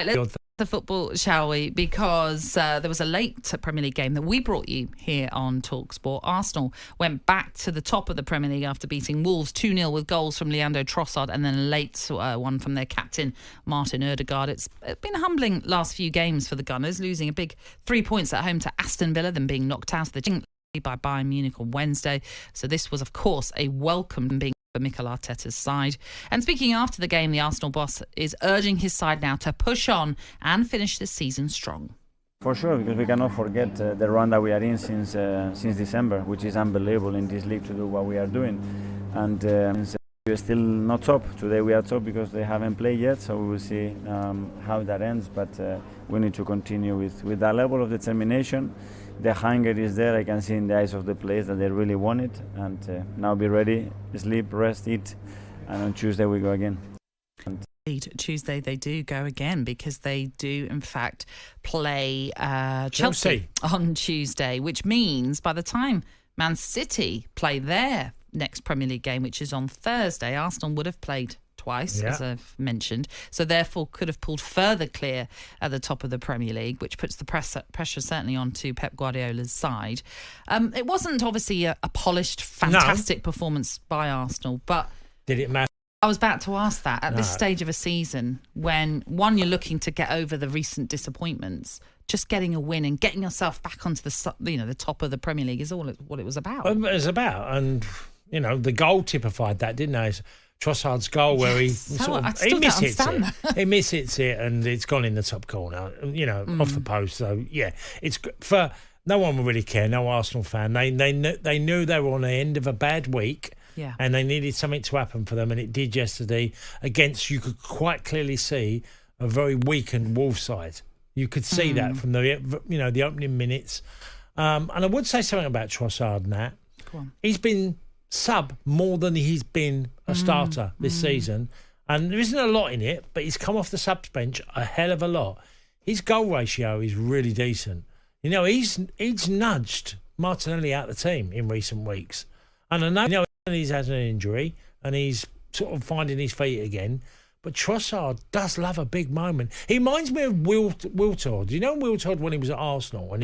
Let's the football, shall we? Because there was a late Premier League game that we brought you here on talkSPORT. Arsenal went back to the top of the Premier League after beating Wolves 2-0 with goals from Leandro Trossard and then a late one from their captain, Martin Ødegaard. It's been a humbling last few games for the Gunners, losing a big 3 points at home to Aston Villa, then being knocked out of the Champions League by Bayern Munich on Wednesday. So this was, of course, a welcome being for Mikel Arteta's side. And speaking after the game, the Arsenal boss is urging his side now to push on and finish the season strong. For sure, because we cannot forget the run that we are in since December, which is unbelievable in this league to do what we are doing. And we are still not top. Today we are top because they haven't played yet, so we will see how that ends. But we need to continue with that level of determination. The hunger is there. I can see in the eyes of the players that they really want it. And now be ready, sleep, rest, eat, and on Tuesday we go again. Tuesday they do go again because they do in fact play Chelsea on Tuesday, which means by the time Man City play their next Premier League game, which is on Thursday, Arsenal would have played twice, as I've mentioned, so therefore could have pulled further clear at the top of the Premier League, which puts the pressure certainly onto Pep Guardiola's side. It wasn't obviously a polished, fantastic performance by Arsenal, but did it matter? I was about to ask that at this stage of a season, when one, you're looking to get over the recent disappointments, just getting a win and getting yourself back onto the top of the Premier League is all what it was about. It was about, and the goal typified that, didn't it? Trossard's goal where he mishits it and it's gone in the top corner, off the post. So it's for no one will really care. No Arsenal fan. They knew they were on the end of a bad week. Yeah. And they needed something to happen for them, and it did yesterday against, you could quite clearly see, a very weakened Wolves side. You could see that from the opening minutes. And I would say something about Trossard and that. Go on. He's been sub more than he's been a starter this season. And there isn't a lot in it, but he's come off the subs bench a hell of a lot. His goal ratio is really decent. He's nudged Martinelli out of the team in recent weeks. And I know he's had an injury and he's sort of finding his feet again. But Trossard does love a big moment. He reminds me of Wiltord. You know Wiltord when he was at Arsenal? And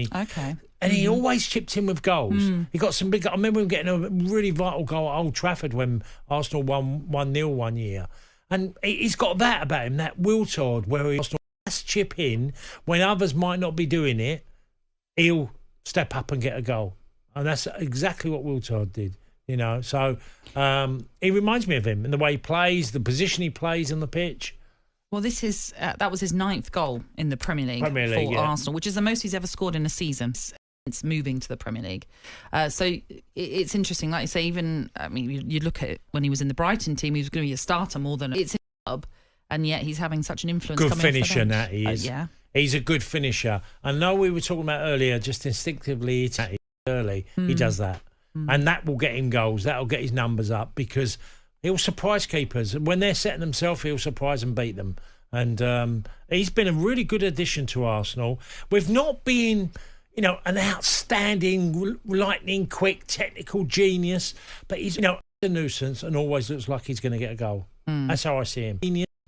he always chipped in with goals. He got some big... I remember him getting a really vital goal at Old Trafford when Arsenal won 1-0 one year. And he's got that about him, that Wiltord, where Arsenal has to chip in when others might not be doing it. He'll step up and get a goal. And that's exactly what Wiltord did. So he reminds me of him in the way he plays, the position he plays on the pitch. Well, that was his 9th goal in the Premier League for Arsenal, which is the most he's ever scored in a season since moving to the Premier League. So it's interesting, like you say. You look at it when he was in the Brighton team, he was going to be a starter more than it's in the club, and yet he's having such an influence. Good coming finisher, off the that he is. He's a good finisher. I know we were talking about earlier, just instinctively early. He does that. And that will get him goals. That will get his numbers up because he'll surprise keepers. When they're setting themselves, he'll surprise and beat them. And he's been a really good addition to Arsenal. With not being, an outstanding, lightning quick, technical genius, but he's, a nuisance and always looks like he's going to get a goal. That's how I see him.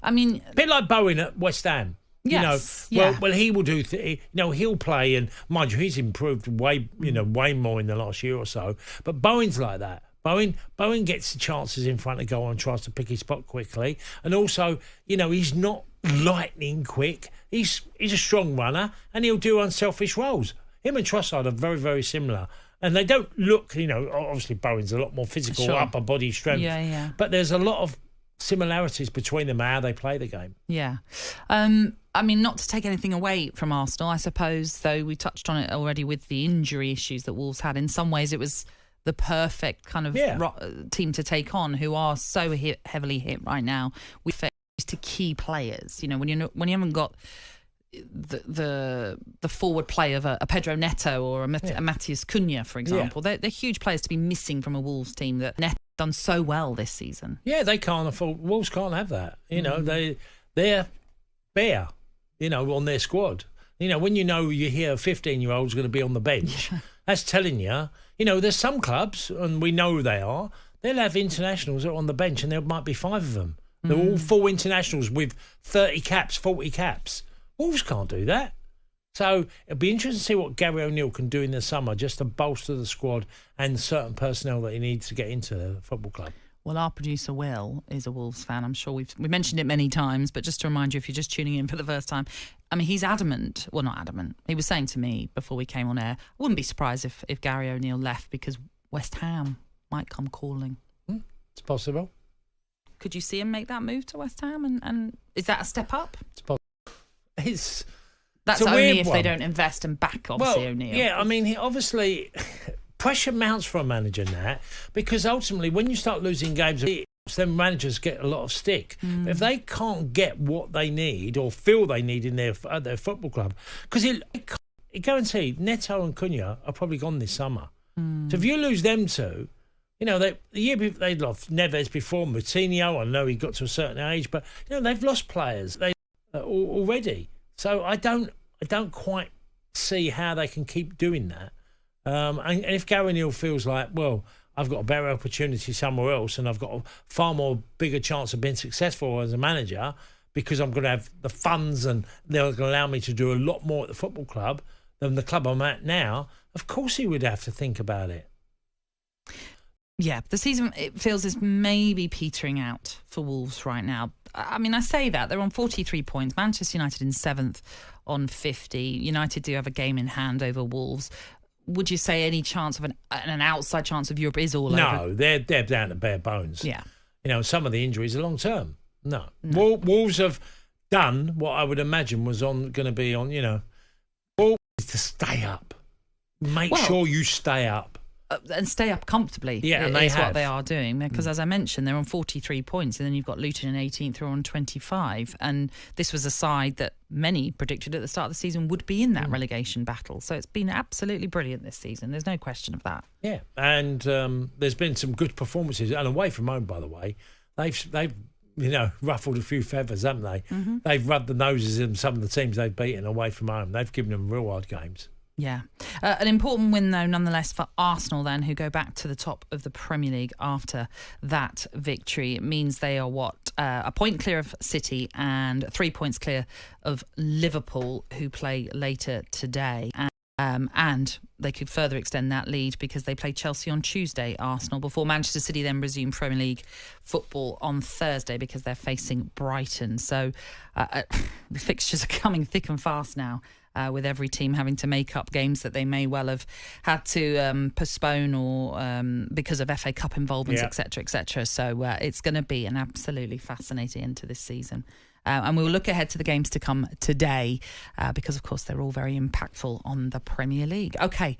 I mean, a bit like Bowen at West Ham. Yes, well, he will do. He'll play, and mind you, he's improved way more in the last year or so. But Bowen's like that. Bowen gets the chances in front of goal and tries to pick his spot quickly. And also, he's not lightning quick. He's a strong runner, and he'll do unselfish roles. Him and Trossard are very, very similar. And they don't look, obviously Bowen's a lot more physical, upper body strength. Yeah. But there's a lot of similarities between them, how they play the game. Yeah. Not to take anything away from Arsenal, I suppose, though we touched on it already with the injury issues that Wolves had. In some ways, it was the perfect kind of team to take on, who are so heavily hit right now with to key players. When you haven't got the forward play of a Pedro Neto or a Matheus Cunha, for example, they're huge players to be missing from a Wolves team that Neto done so well this season. Yeah, they can't afford. Wolves can't have that. They're bare. On their squad. When you hear a 15-year-old's going to be on the bench, that's telling you. There's some clubs, and we know they'll have internationals that are on the bench, and there might be 5 of them. They're all full internationals with 30 caps, 40 caps. Wolves can't do that. So it'll be interesting to see what Gary O'Neill can do in the summer just to bolster the squad and certain personnel that he needs to get into the football club. Well, our producer, Will, is a Wolves fan. I'm sure we've mentioned it many times, but just to remind you, if you're just tuning in for the first time, I mean, he's adamant. Well, not adamant. He was saying to me before we came on air, I wouldn't be surprised if Gary O'Neill left because West Ham might come calling. It's possible. Could you see him make that move to West Ham? And is that a step up? It's possible. That's only if they don't invest and back, obviously, O'Neill. Yeah, I mean, obviously... Pressure mounts for a manager now because ultimately when you start losing games, then managers get a lot of stick. But if they can't get what they need or feel they need in their football club, because it guaranteed Neto and Cunha are probably gone this summer. So if you lose them two, the year they'd lost Neves before, Moutinho, I know he got to a certain age, but they've lost players already. So I don't quite see how they can keep doing that. And if Gary O'Neill feels like, well, I've got a better opportunity somewhere else and I've got a far more bigger chance of being successful as a manager because I'm going to have the funds and they're going to allow me to do a lot more at the football club than the club I'm at now, of course he would have to think about it. Yeah, the season, it feels, is maybe petering out for Wolves right now. I mean, I say that. They're on 43 points. Manchester United in 7th on 50. United do have a game in hand over Wolves. Would you say any chance of an outside chance of Europe is all over? No, they're down to bare bones. Yeah. Some of the injuries are long term. No. Wolves have done what I would imagine was going to be on, Wolves is to stay up. Make sure you stay up. And stay up comfortably. Yeah, and they have. What they are doing. Because as I mentioned, they're on 43 points, and then you've got Luton in 18th, who are on 25. And this was a side that many predicted at the start of the season would be in that relegation battle. So it's been absolutely brilliant this season. There's no question of that. Yeah, and there's been some good performances. And away from home, by the way, they've ruffled a few feathers, haven't they? Mm-hmm. They've rubbed the noses in some of the teams they've beaten away from home. They've given them real hard games. Yeah. An important win, though, nonetheless, for Arsenal, then, who go back to the top of the Premier League after that victory. It means they are, a point clear of City and 3 points clear of Liverpool, who play later today. And they could further extend that lead because they play Chelsea on Tuesday, Arsenal, before Manchester City then resume Premier League football on Thursday because they're facing Brighton. So the fixtures are coming thick and fast now. With every team having to make up games that they may well have had to postpone or because of FA Cup involvements, etc., etc. So it's going to be an absolutely fascinating end to this season. And we will look ahead to the games to come today because, of course, they're all very impactful on the Premier League. OK.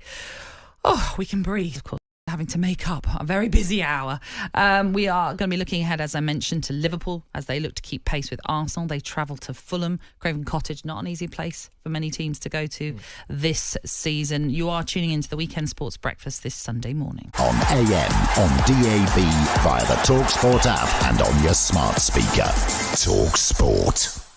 Oh, we can breathe, of course. Having to make up a very busy hour. We are going to be looking ahead, as I mentioned, to Liverpool as they look to keep pace with Arsenal. They travel to Fulham, Craven Cottage, not an easy place for many teams to go to this season. You are tuning into the Weekend Sports Breakfast this Sunday morning. On AM, on DAB, via the talkSPORT app and on your smart speaker. talkSPORT.